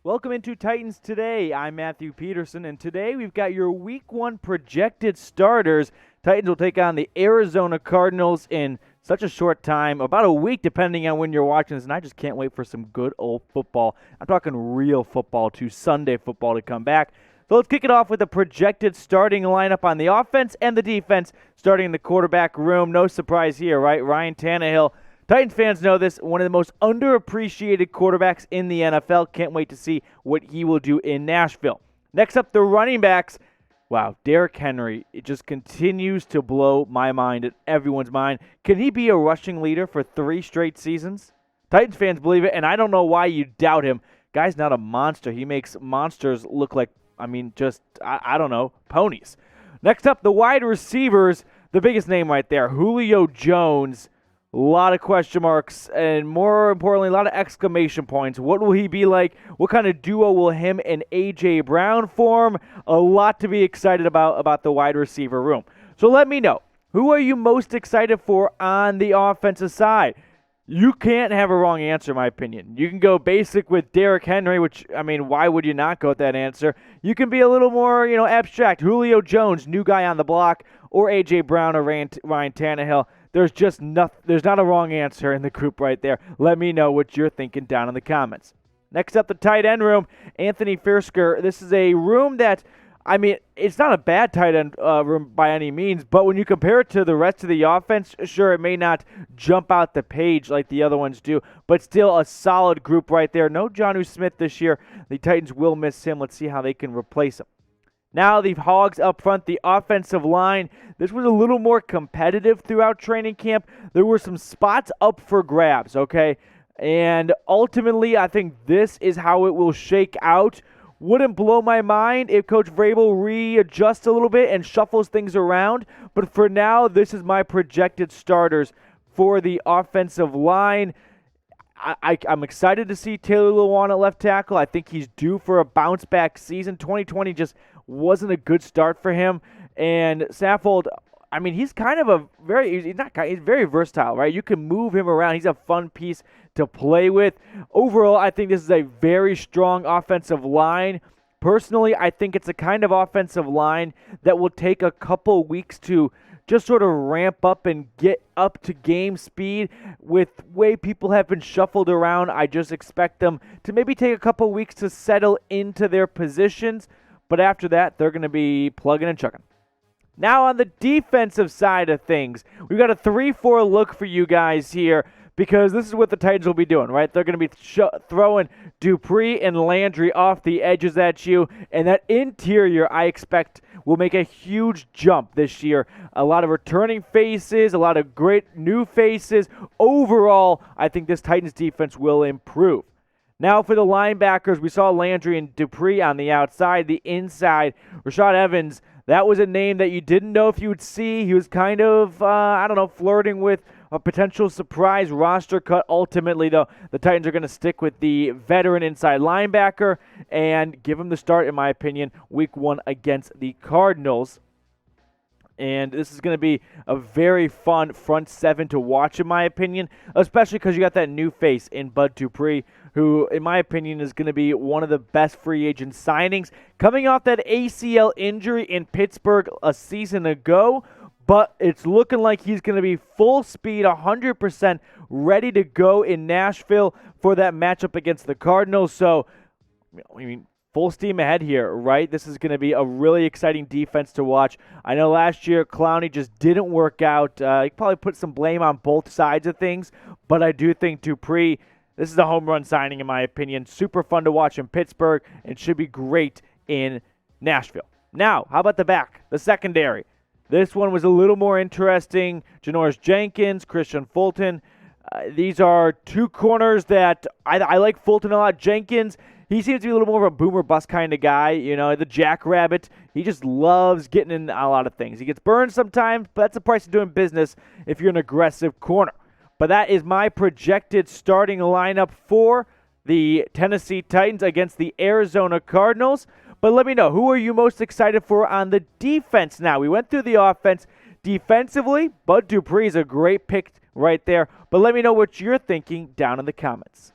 Welcome into Titans Today. I'm Matthew Peterson, and today we've got your Week 1 projected starters. Titans will take on the Arizona Cardinals in such a short time, about a week depending on when you're watching this, and I just can't wait for some good old football. I'm talking real football to Sunday football to come back. So let's kick it off with a projected starting lineup on the offense and the defense, starting in the quarterback room. No surprise here, right? Ryan Tannehill. Titans fans know this, one of the most underappreciated quarterbacks in the NFL. Can't wait to see what he will do in Nashville. Next up, the running backs. Wow, Derrick Henry, it just continues to blow my mind and everyone's mind. Can he be a rushing leader for 3 straight seasons? Titans fans believe it, and I don't know why you doubt him. Guy's not a monster. He makes monsters look like, I don't know, ponies. Next up, the wide receivers. The biggest name right there, Julio Jones. A lot of question marks, and more importantly, a lot of exclamation points. What will he be like? What kind of duo will him and A.J. Brown form? A lot to be excited about the wide receiver room. So let me know, who are you most excited for on the offensive side? You can't have a wrong answer, in my opinion. You can go basic with Derrick Henry, which, why would you not go with that answer? You can be a little more, abstract. Julio Jones, new guy on the block, or A.J. Brown or Ryan Tannehill. There's not a wrong answer in the group right there. Let me know what you're thinking down in the comments. Next up, the tight end room, Anthony Firsker. This is a room that, it's not a bad tight end room by any means, but when you compare it to the rest of the offense, sure, it may not jump out the page like the other ones do, but still a solid group right there. No Jonnu Smith this year. The Titans will miss him. Let's see how they can replace him. Now the Hogs up front, the offensive line. This was a little more competitive throughout training camp. There were some spots up for grabs, okay? And ultimately, I think this is how it will shake out. Wouldn't blow my mind if Coach Vrabel readjusts a little bit and shuffles things around. But for now, this is my projected starters for the offensive line. I'm excited to see Taylor Lewan at left tackle. I think he's due for a bounce-back season. 2020 just wasn't a good start for him. And Saffold, he's kind of he's very versatile, right? You can move him around. He's a fun piece to play with. Overall, I think this is a very strong offensive line. Personally, I think it's a kind of offensive line that will take a couple weeks to just sort of ramp up and get up to game speed. With the way people have been shuffled around, I just expect them to maybe take a couple weeks to settle into their positions. But after that, they're going to be plugging and chucking. Now on the defensive side of things, we've got a 3-4 look for you guys here, because this is what the Titans will be doing, right? They're going to be throwing Dupree and Landry off the edges at you, and that interior, I expect, will make a huge jump this year. A lot of returning faces, a lot of great new faces. Overall, I think this Titans defense will improve. Now for the linebackers, we saw Landry and Dupree on the outside. The inside, Rashad Evans, that was a name that you didn't know if you would see. He was kind of, flirting with a potential surprise roster cut. Ultimately, though, the Titans are going to stick with the veteran inside linebacker and give him the start, in my opinion, Week 1 against the Cardinals. And this is going to be a very fun front seven to watch, in my opinion, especially because you got that new face in Bud Dupree, who, in my opinion, is going to be one of the best free agent signings, coming off that ACL injury in Pittsburgh a season ago. But it's looking like he's going to be full speed, 100% ready to go in Nashville for that matchup against the Cardinals. So, full steam ahead here, right? This is going to be a really exciting defense to watch. I know last year Clowney just didn't work out. He probably put some blame on both sides of things, but I do think Dupree, this is a home run signing in my opinion. Super fun to watch in Pittsburgh and should be great in Nashville. Now, how about the back, the secondary? This one was a little more interesting. Janoris Jenkins, Christian Fulton. These are two corners that I like Fulton a lot. Jenkins, he seems to be a little more of a boomer bust kind of guy. The jackrabbit. He just loves getting in a lot of things. He gets burned sometimes, but that's the price of doing business if you're an aggressive corner. But that is my projected starting lineup for the Tennessee Titans against the Arizona Cardinals. But let me know, who are you most excited for on the defense now? We went through the offense. Defensively, Bud Dupree is a great pick right there. But let me know what you're thinking down in the comments.